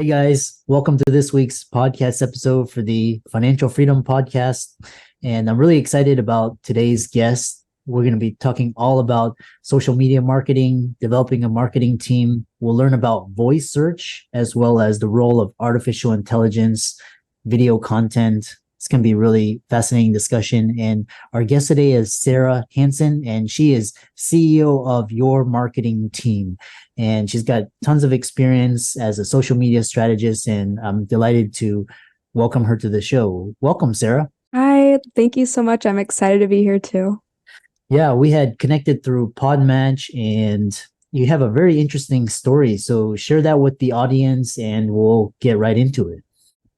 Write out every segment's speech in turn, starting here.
Hey guys, welcome to this week's podcast episode for the Financial Freedom Podcast. And I'm really excited about today's guest. We're going to be talking all about social media marketing, developing a marketing team. We'll learn about voice search as well as the role of artificial intelligence, video content. It's going to be a really fascinating discussion. And our guest today is Sarah Hansen, and she is CEO of Your Marketing Team. And she's got tons of experience as a social media strategist, and I'm delighted to welcome her to the show. Welcome, Sarah. Hi, thank you so much. I'm excited to be here too. Yeah, we had connected through Podmatch, and you have a very interesting story. So share that with the audience, and we'll get right into it.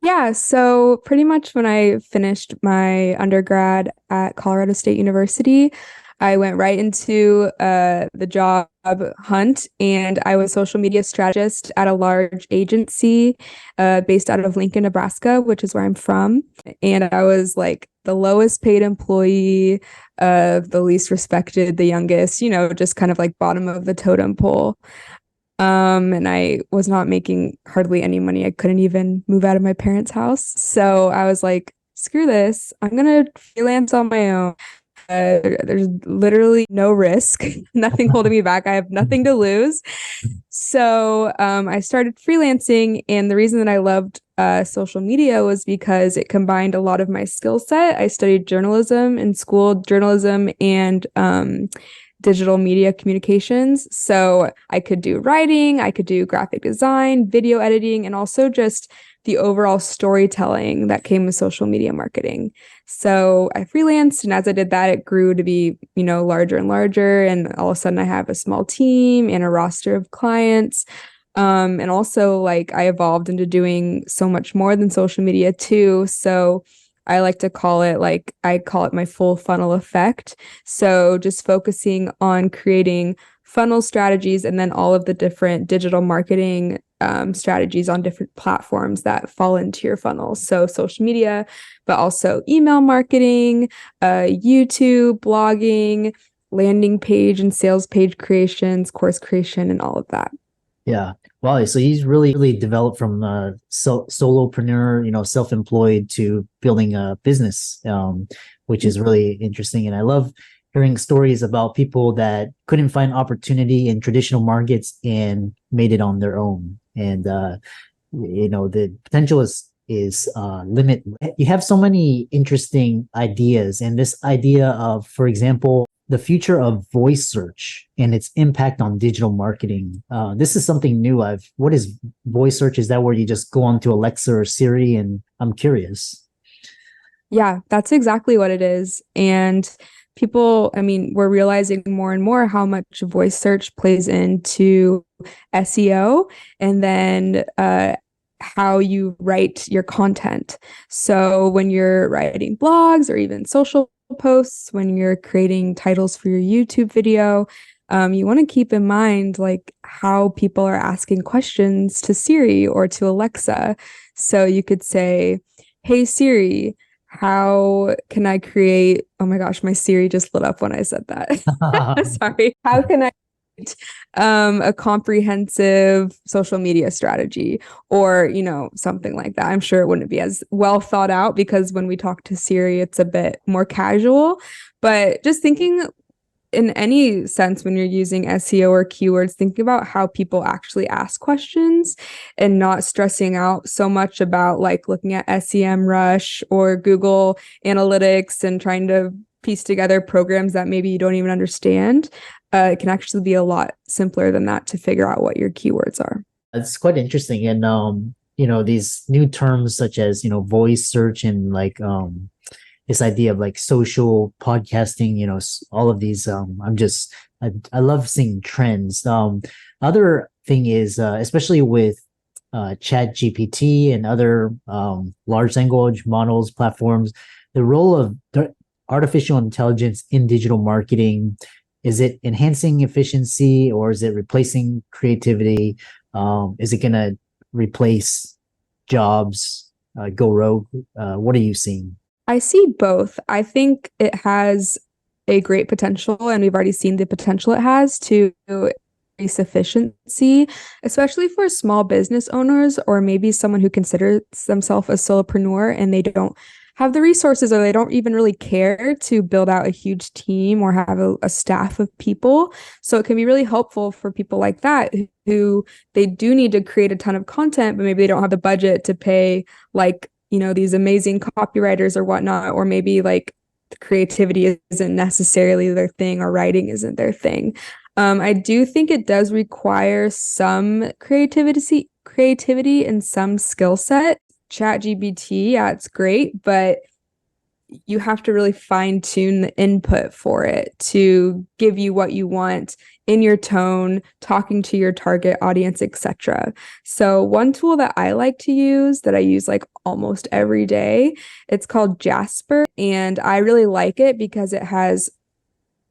Yeah, so pretty much when I finished my undergrad at Colorado State University, I went right into the job hunt, and I was social media strategist at a large agency based out of Lincoln, Nebraska, which is where I'm from. And I was like the lowest paid employee, the least respected, the youngest, just kind of like bottom of the totem pole. And I was not making hardly any money. I couldn't even move out of my parents' house. So I was like, screw this. I'm gonna freelance on my own. There's literally no risk, nothing holding me back. I have nothing to lose. So I started freelancing, and the reason that I loved social media was because it combined a lot of my skill set. I studied journalism in school, journalism and digital media communications. So I could do writing, I could do graphic design, video editing, and also just the overall storytelling that came with social media marketing. So I freelanced, and as I did that, it grew to be, larger and larger. And all of a sudden I have a small team and a roster of clients. And also like I evolved into doing so much more than social media too. So I like to call it I call it my full funnel effect. So just focusing on creating funnel strategies and then all of the different digital marketing strategies on different platforms that fall into your funnel. So social media, but also email marketing, YouTube, blogging, landing page and sales page creations, course creation, and all of that. Yeah. Wow. So he's really developed from solopreneur, self-employed to building a business, which is really interesting. And I love hearing stories about people that couldn't find opportunity in traditional markets and made it on their own. And, the potential is limitless. You have so many interesting ideas, and this idea of, for example, the future of voice search and its impact on digital marketing. This is something new. What is voice search? Is that where you just go on to Alexa or Siri? And I'm curious. Yeah, that's exactly what it is. And people, we're realizing more and more how much voice search plays into SEO and then how you write your content. So when you're writing blogs or even social posts, when you're creating titles for your YouTube video, you want to keep in mind like how people are asking questions to Siri or to Alexa. So you could say, "Hey Siri, how can I create?" Oh my gosh, my Siri just lit up when I said that. Sorry. How can I create a comprehensive social media strategy or, something like that? I'm sure it wouldn't be as well thought out because when we talk to Siri, it's a bit more casual. But just thinking in any sense when you're using SEO or keywords, thinking about how people actually ask questions and not stressing out so much about like looking at SEMrush or Google Analytics and trying to piece together programs that maybe you don't even understand. It can actually be a lot simpler than that to figure out what your keywords are. It's quite interesting. And, these new terms such as, voice search and like, this idea of like social podcasting, all of these, I love seeing trends. Other thing is, especially with Chat GPT and other large language models platforms, the role of artificial intelligence in digital marketing, is it enhancing efficiency or is it replacing creativity? Is it going to replace jobs, go rogue? What are you seeing? I see both. I think it has a great potential, and we've already seen the potential it has to efficiency, especially for small business owners or maybe someone who considers themselves a solopreneur and they don't have the resources or they don't even really care to build out a huge team or have a staff of people. So it can be really helpful for people like that who they do need to create a ton of content, but maybe they don't have the budget to pay like, these amazing copywriters or whatnot, or maybe like creativity isn't necessarily their thing or writing isn't their thing. I do think it does require some creativity and some skill set. ChatGPT, yeah, it's great, but you have to really fine tune the input for it to give you what you want in your tone, talking to your target audience, etc. So one tool that I like to use that I use like almost every day, it's called Jasper, and I really like it because it has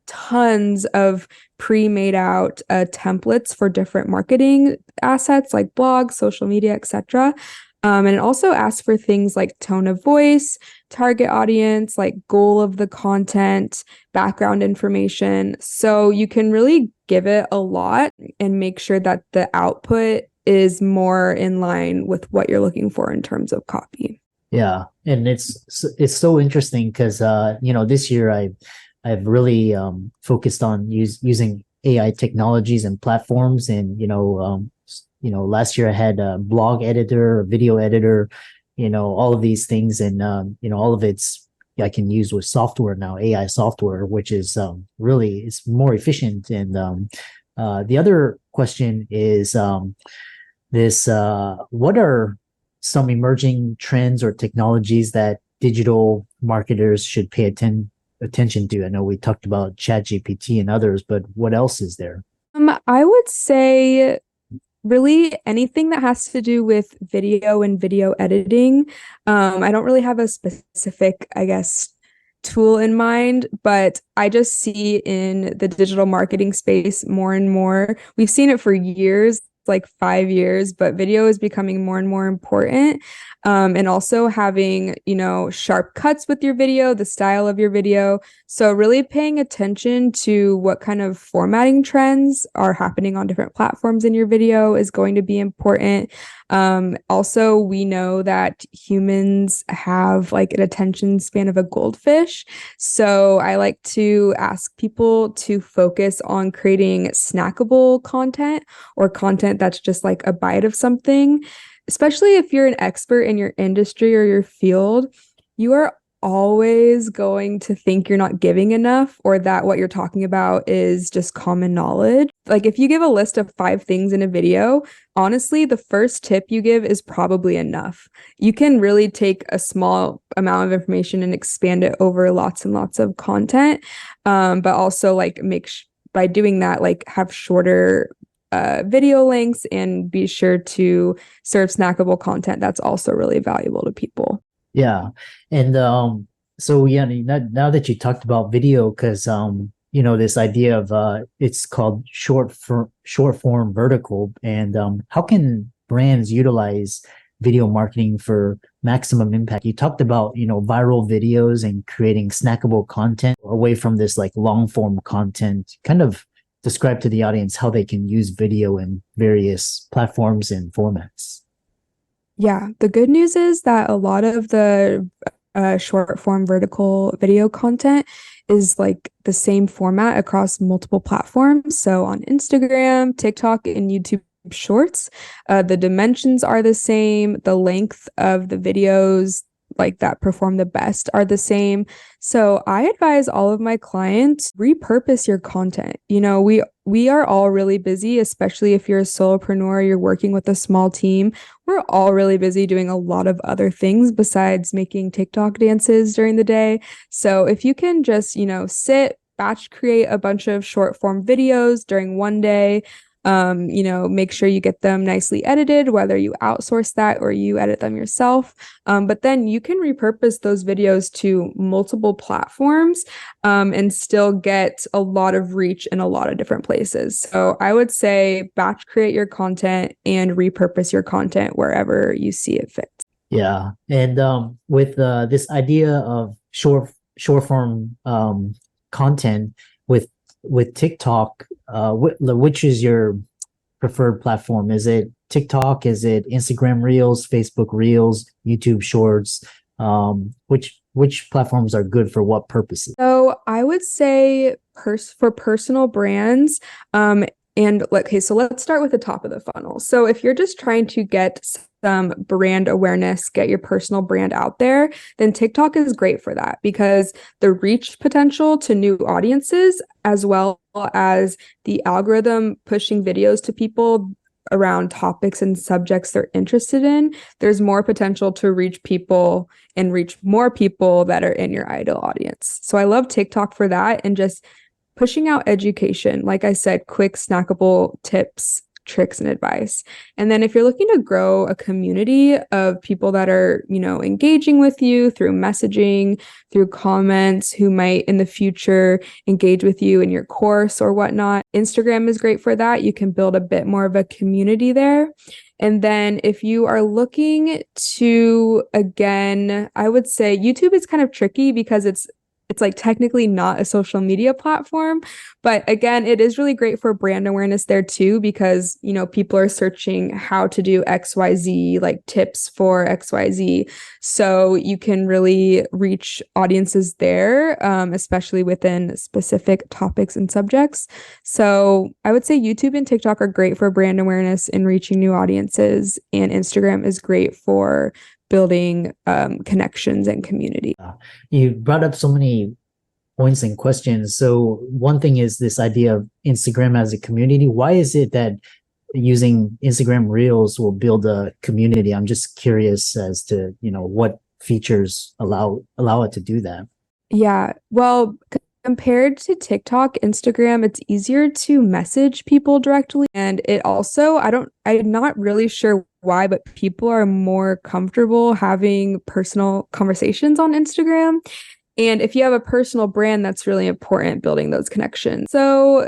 tons of pre-made out templates for different marketing assets like blogs, social media, etc. And it also asks for things like tone of voice, target audience, like goal of the content, background information. So you can really give it a lot and make sure that the output is more in line with what you're looking for in terms of copy. Yeah, and it's so interesting because this year I've really focused on using AI technologies and platforms, and last year I had a blog editor, a video editor, all of these things, and all of I can use with software now, AI software, which is really it's more efficient. And the other question is this: what are some emerging trends or technologies that digital marketers should pay attention to? I know we talked about ChatGPT and others, but what else is there? I would say really anything that has to do with video and video editing. I don't really have a specific, I guess, tool in mind, but I just see in the digital marketing space more and more. We've seen it for years, like 5 years, but video is becoming more and more important. And also having, sharp cuts with your video, the style of your video. So really paying attention to what kind of formatting trends are happening on different platforms in your video is going to be important. Also, we know that humans have like an attention span of a goldfish. So I like to ask people to focus on creating snackable content or content that's just like a bite of something. Especially if you're an expert in your industry or your field, you are always going to think you're not giving enough or that what you're talking about is just common knowledge. Like if you give a list of 5 things in a video, honestly, the first tip you give is probably enough. You can really take a small amount of information and expand it over lots and lots of content. But also like by doing that, like have shorter video links and be sure to serve snackable content that's also really valuable to people. Yeah, and so yeah, now that you talked about video, because this idea of it's called short form vertical, and how can brands utilize video marketing for maximum impact? You talked about viral videos and creating snackable content away from this like long form content. Kind of describe to the audience how they can use video in various platforms and formats. Yeah, the good news is that a lot of the short form vertical video content is like the same format across multiple platforms. So on Instagram, TikTok, and YouTube Shorts, the dimensions are the same, the length of the videos like that perform the best are the same. So I advise all of my clients repurpose your content. We are all really busy, especially if you're a solopreneur, you're working with a small team. We're all really busy doing a lot of other things besides making TikTok dances during the day. So if you can just, batch create a bunch of short form videos during one day, make sure you get them nicely edited, whether you outsource that or you edit them yourself. But then you can repurpose those videos to multiple platforms, and still get a lot of reach in a lot of different places. So I would say batch create your content and repurpose your content wherever you see it fit. Yeah, and with this idea of short form content with with TikTok, which is your preferred platform? Is it TikTok? Is it Instagram Reels, Facebook Reels, YouTube Shorts? Which platforms are good for what purposes? So I would say for personal brands, and okay, so let's start with the top of the funnel. So if you're just trying to get some brand awareness, get your personal brand out there, then TikTok is great for that because the reach potential to new audiences, as well as the algorithm pushing videos to people around topics and subjects they're interested in, there's more potential to reach people and reach more people that are in your ideal audience. So I love TikTok for that and just pushing out education. Like I said, quick, snackable tips, tricks, and advice. And then if you're looking to grow a community of people that are, engaging with you through messaging, through comments, who might in the future engage with you in your course or whatnot, Instagram is great for that. You can build a bit more of a community there. And then if you are looking to, again, I would say YouTube is kind of tricky because it's like technically not a social media platform, but again, it is really great for brand awareness there too, because, people are searching how to do XYZ, like tips for XYZ. So you can really reach audiences there, especially within specific topics and subjects. So I would say YouTube and TikTok are great for brand awareness and reaching new audiences, and Instagram is great for building connections and community. You brought up so many points and questions. So one thing is this idea of Instagram as a community. Why is it that using Instagram Reels will build a community? I'm just curious as to, what features allow it to do that. Yeah, well, compared to TikTok, Instagram, it's easier to message people directly. And it also, I'm not really sure why, but people are more comfortable having personal conversations on Instagram. And if you have a personal brand, that's really important, building those connections. So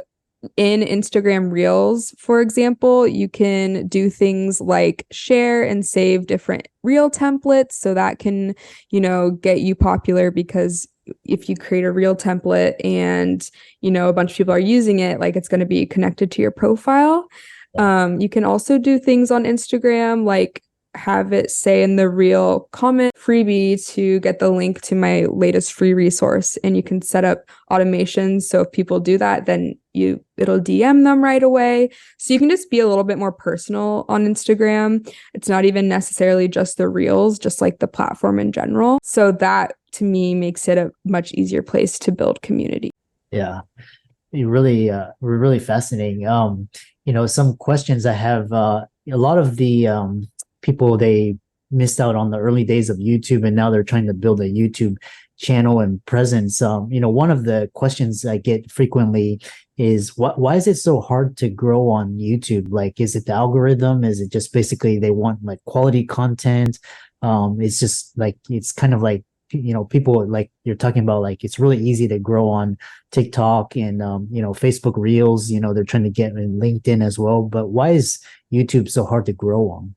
in Instagram Reels, for example, you can do things like share and save different reel templates. So that can, get you popular, because if you create a reel template and, a bunch of people are using it, like it's going to be connected to your profile. You can also do things on Instagram, like have it say in the reel comment freebie to get the link to my latest free resource. And you can set up automations. So if people do that, then it'll DM them right away. So you can just be a little bit more personal on Instagram. It's not even necessarily just the reels, just like the platform in general. So that to me makes it a much easier place to build community. Yeah. You really were really fascinating. Some questions I have, a lot of the people, they missed out on the early days of YouTube, and now they're trying to build a YouTube channel and presence. One of the questions I get frequently is why is it so hard to grow on YouTube? Like, is it the algorithm? Is it just basically they want like quality content? It's just like, it's kind of like, people, like you're talking about, like it's really easy to grow on TikTok and Facebook Reels. They're trying to get in LinkedIn as well. But why is YouTube so hard to grow on?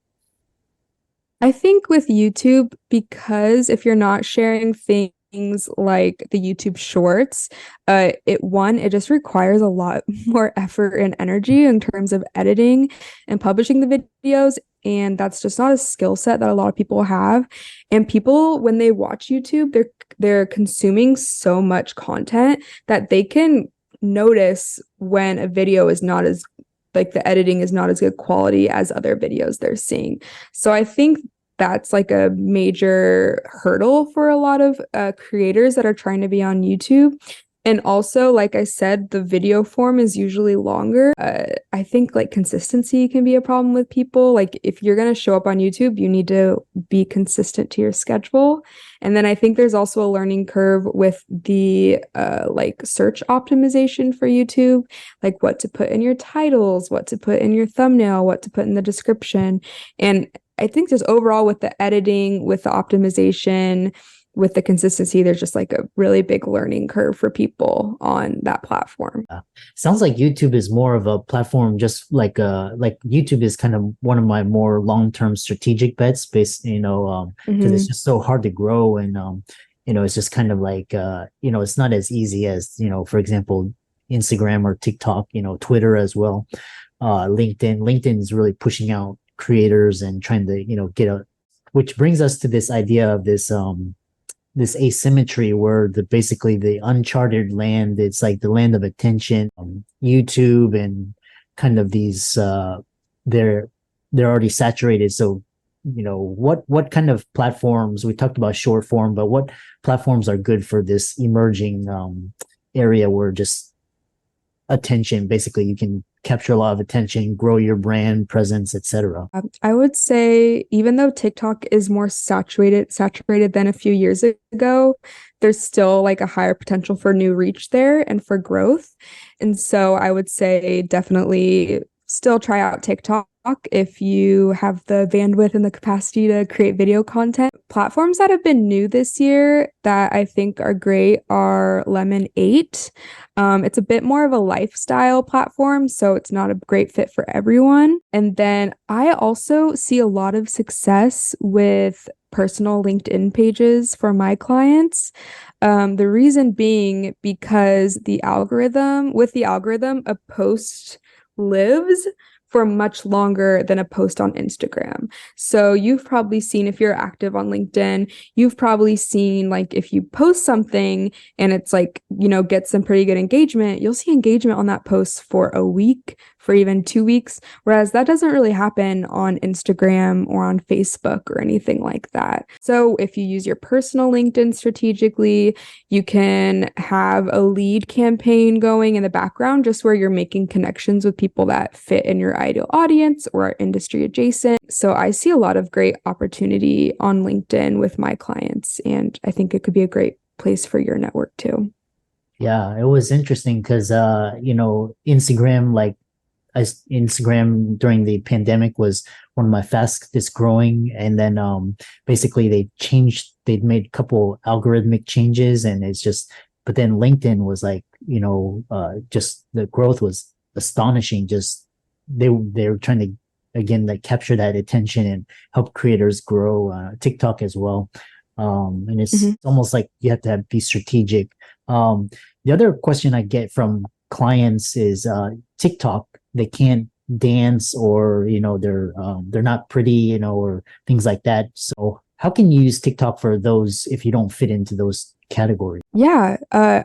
I think with YouTube, because if you're not sharing things like the YouTube Shorts, it just requires a lot more effort and energy in terms of editing and publishing the videos. And that's just not a skill set that a lot of people have. And people, when they watch YouTube, they're consuming so much content that they can notice when a video is not as, like, the editing is not as good quality as other videos they're seeing. So I think that's like a major hurdle for a lot of creators that are trying to be on YouTube. And also, like I said, the video form is usually longer. I think like consistency can be a problem with people. Like if you're going to show up on YouTube, you need to be consistent to your schedule. And then I think there's also a learning curve with the like search optimization for YouTube, like what to put in your titles, what to put in your thumbnail, what to put in the description. And I think just overall with the editing, with the optimization, with the consistency, there's just like a really big learning curve for people on that platform. Sounds like YouTube is more of a platform, just like YouTube is kind of one of my more long-term strategic bets, based, because it's just so hard to grow, and it's just kind of like it's not as easy as, for example, Instagram or TikTok, Twitter as well. LinkedIn is really pushing out creators and trying to, which brings us to this idea of this asymmetry where basically the uncharted land, it's like the land of attention. YouTube and kind of these they're already saturated. So what kind of platforms, we talked about short form, but what platforms are good for this emerging area where just attention, basically you can capture a lot of attention, grow your brand presence, etc. I would say even though TikTok is more saturated than a few years ago, there's still like a higher potential for new reach there and for growth. And so I would say definitely still try out TikTok if you have the bandwidth and the capacity to create video content. Platforms that have been new this year that I think are great are Lemon 8. It's a bit more of a lifestyle platform, so it's not a great fit for everyone. And then I also see a lot of success with personal LinkedIn pages for my clients. The reason being because with the algorithm, a post lives for much longer than a post on Instagram. So you've probably seen, if you're active on LinkedIn, you've probably seen like if you post something and it's like, get some pretty good engagement, you'll see engagement on that post for a week, for even 2 weeks, whereas that doesn't really happen on Instagram or on Facebook or anything like that. So if you use your personal LinkedIn strategically, you can have a lead campaign going in the background just where you're making connections with people that fit in your ideal audience or are industry adjacent. So I see a lot of great opportunity on LinkedIn with my clients, and I think it could be a great place for your network too. Yeah, it was interesting because Instagram during the pandemic was one of my fastest growing, and then basically they'd made a couple algorithmic changes, and but then LinkedIn was like, just the growth was astonishing. Just they were trying to again like capture that attention and help creators grow. TikTok as well, and it's almost like you have to be strategic. The other question I get from clients is TikTok, they can't dance, or they're not pretty, or things like that. So how can you use TikTok for those if you don't fit into those categories? Yeah,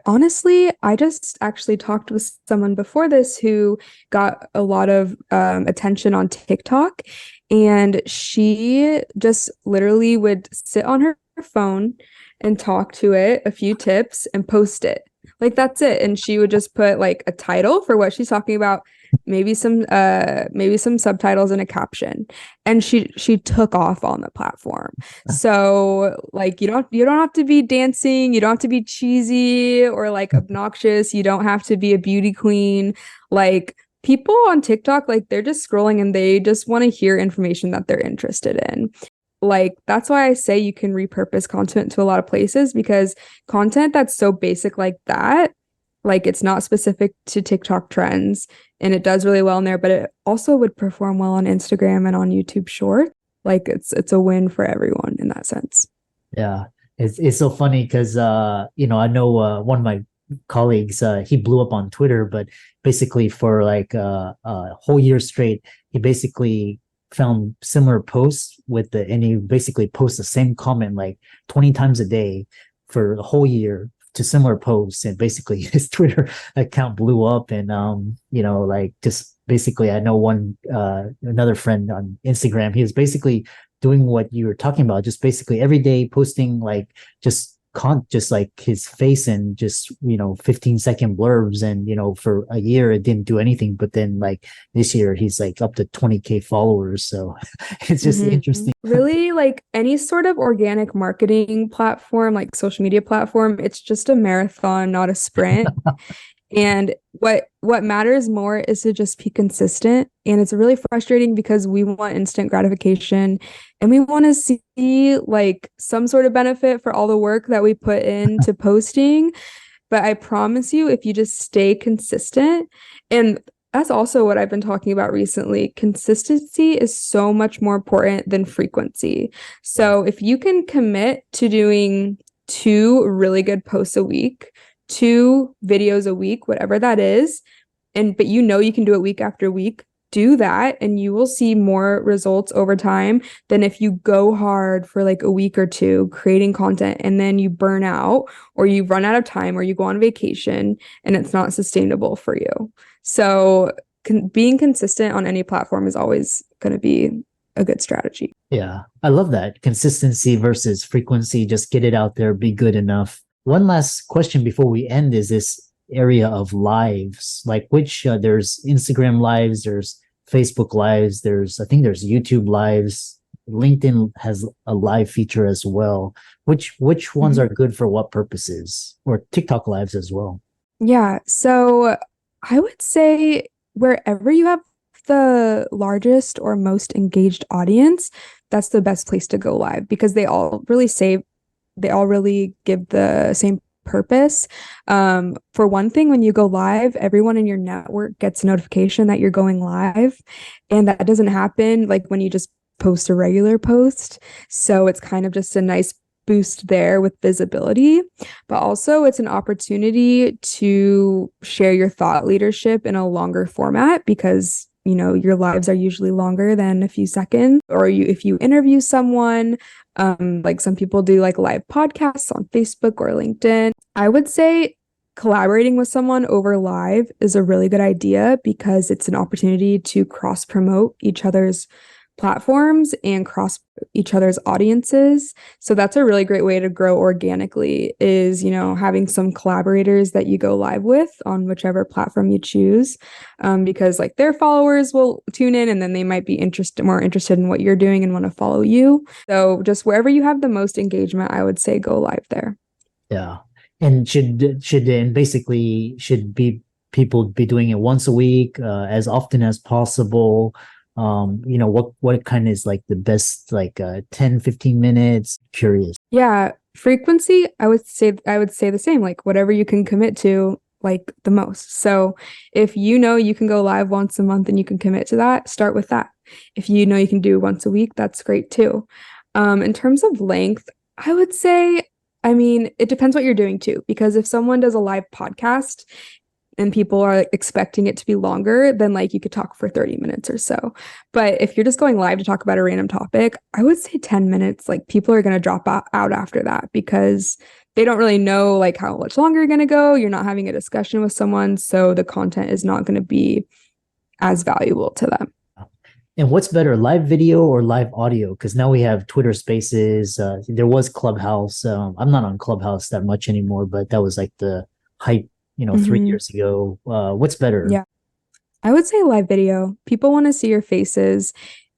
honestly, I just actually talked with someone before this who got a lot of attention on TikTok, and she just literally would sit on her phone and talk to it, a few tips, and post it. Like that's it. And she would just put like a title for what she's talking about, maybe some subtitles and a caption. And she took off on the platform. So like you don't have to be dancing, you don't have to be cheesy or like obnoxious, you don't have to be a beauty queen. Like people on TikTok, like they're just scrolling and they just want to hear information that they're interested in. Like that's why I say you can repurpose content to a lot of places, because content that's so basic like that, like it's not specific to TikTok trends and it does really well in there, but it also would perform well on Instagram and on YouTube Short. Like it's a win for everyone in that sense. Yeah, it's so funny because I know one of my colleagues, he blew up on Twitter, but basically for like a whole year straight, he basically found similar posts and he basically posts the same comment like 20 times a day for the whole year to similar posts, and basically his Twitter account blew up. And like just basically I know another friend on Instagram, he was basically doing what you were talking about, just basically every day posting like just like his face and just 15-second blurbs, and for a year it didn't do anything, but then like this year he's like up to 20K followers, so it's just interesting. Really, like any sort of organic marketing platform, like social media platform, it's just a marathon, not a sprint. And what matters more is to just be consistent. And it's really frustrating because we want instant gratification and we want to see like some sort of benefit for all the work that we put into posting. But I promise you, if you just stay consistent, and that's also what I've been talking about recently, consistency is so much more important than frequency. So if you can commit to doing 2 really good posts a week, 2 videos a week, whatever that is, but you can do it week after week, do that and you will see more results over time than if you go hard for like a week or two creating content and then you burn out or you run out of time or you go on vacation and it's not sustainable for you. So being consistent on any platform is always going to be a good strategy. Yeah, I love that. Consistency versus frequency. Just get it out there, be good enough. One last question before we end is this area of lives, like which there's Instagram lives, there's Facebook lives, I think there's YouTube lives. LinkedIn has a live feature as well. Which ones are good for what purposes? Or TikTok lives as well? Yeah, so I would say wherever you have the largest or most engaged audience, that's the best place to go live because they all really give the same purpose. For one thing, when you go live, everyone in your network gets a notification that you're going live. And that doesn't happen like when you just post a regular post. So it's kind of just a nice boost there with visibility, but also it's an opportunity to share your thought leadership in a longer format because your lives are usually longer than a few seconds. Or if you interview someone, like some people do like live podcasts on Facebook or LinkedIn. I would say collaborating with someone over live is a really good idea because it's an opportunity to cross promote each other's platforms and cross each other's audiences. So that's a really great way to grow organically is, having some collaborators that you go live with on whichever platform you choose, because like their followers will tune in and then they might be more interested in what you're doing and want to follow you. So just wherever you have the most engagement, I would say go live there. Yeah. And should people be doing it once a week, as often as possible? What kind is like the best, like 10-15 minutes? Curious. Yeah, frequency, I would say the same, like whatever you can commit to like the most. So if you can go live once a month and you can commit to that, start with that. If you can do once a week, that's great too. In terms of length, I would say, it depends what you're doing too, because if someone does a live podcast and people are expecting it to be longer, then like you could talk for 30 minutes or so. But if you're just going live to talk about a random topic, I would say 10 minutes. Like people are going to drop out after that because they don't really know like how much longer you're going to go. You're not having a discussion with someone, so the content is not going to be as valuable to them. And what's better, live video or live audio? Because now we have Twitter Spaces. There was Clubhouse. I'm not on Clubhouse that much anymore, but that was like the hype, 3 years ago. What's better? Yeah, I would say live video. People want to see your faces.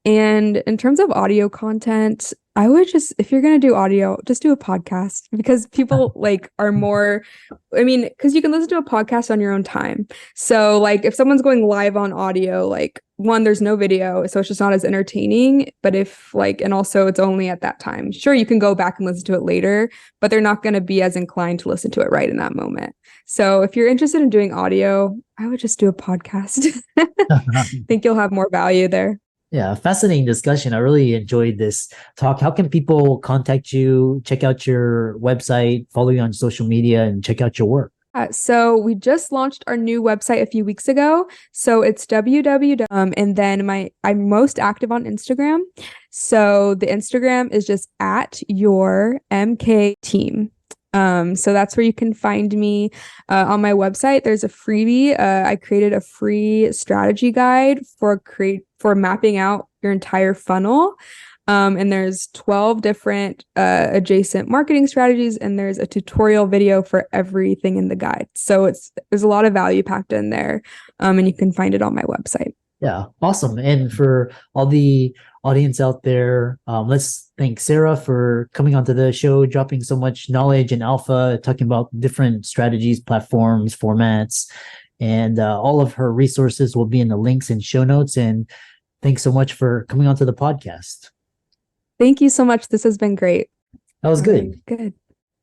And in terms of audio content, I would if you're going to do audio, just do a podcast because people like are more, because you can listen to a podcast on your own time. So like if someone's going live on audio, like one, there's no video, so it's just not as entertaining. But and also it's only at that time. Sure, you can go back and listen to it later, but they're not going to be as inclined to listen to it right in that moment. So if you're interested in doing audio, I would just do a podcast. I think you'll have more value there. Yeah, fascinating discussion. I really enjoyed this talk. How can people contact you, check out your website, follow you on social media, and check out your work? So we just launched our new website a few weeks ago. So it's www. And then I'm most active on Instagram. So the Instagram is just at your MK team. So that's where you can find me. On my website, there's a freebie. I created a free strategy guide for mapping out your entire funnel. And there's 12 different adjacent marketing strategies, and there's a tutorial video for everything in the guide. So there's a lot of value packed in there, and you can find it on my website. Yeah, awesome. And for all the audience out there, let's thank Sarah for coming onto the show, dropping so much knowledge and alpha, talking about different strategies, platforms, formats, and all of her resources will be in the links and show notes. And thanks so much for coming onto the podcast. Thank you so much. This has been great. That was good. Good.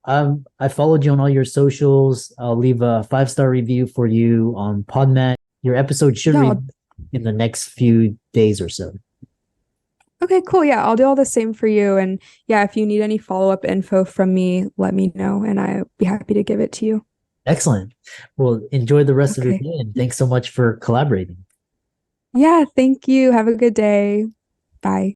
I followed you on all your socials. I'll leave a 5-star review for you on Podmat. Your episode should be in the next few days or so. Okay, cool. Yeah, I'll do all the same for you. And yeah, if you need any follow-up info from me, let me know and I'll be happy to give it to you. Excellent. Well, enjoy the rest of your Okay. day and thanks so much for collaborating. Yeah, thank you. Have a good day. Bye.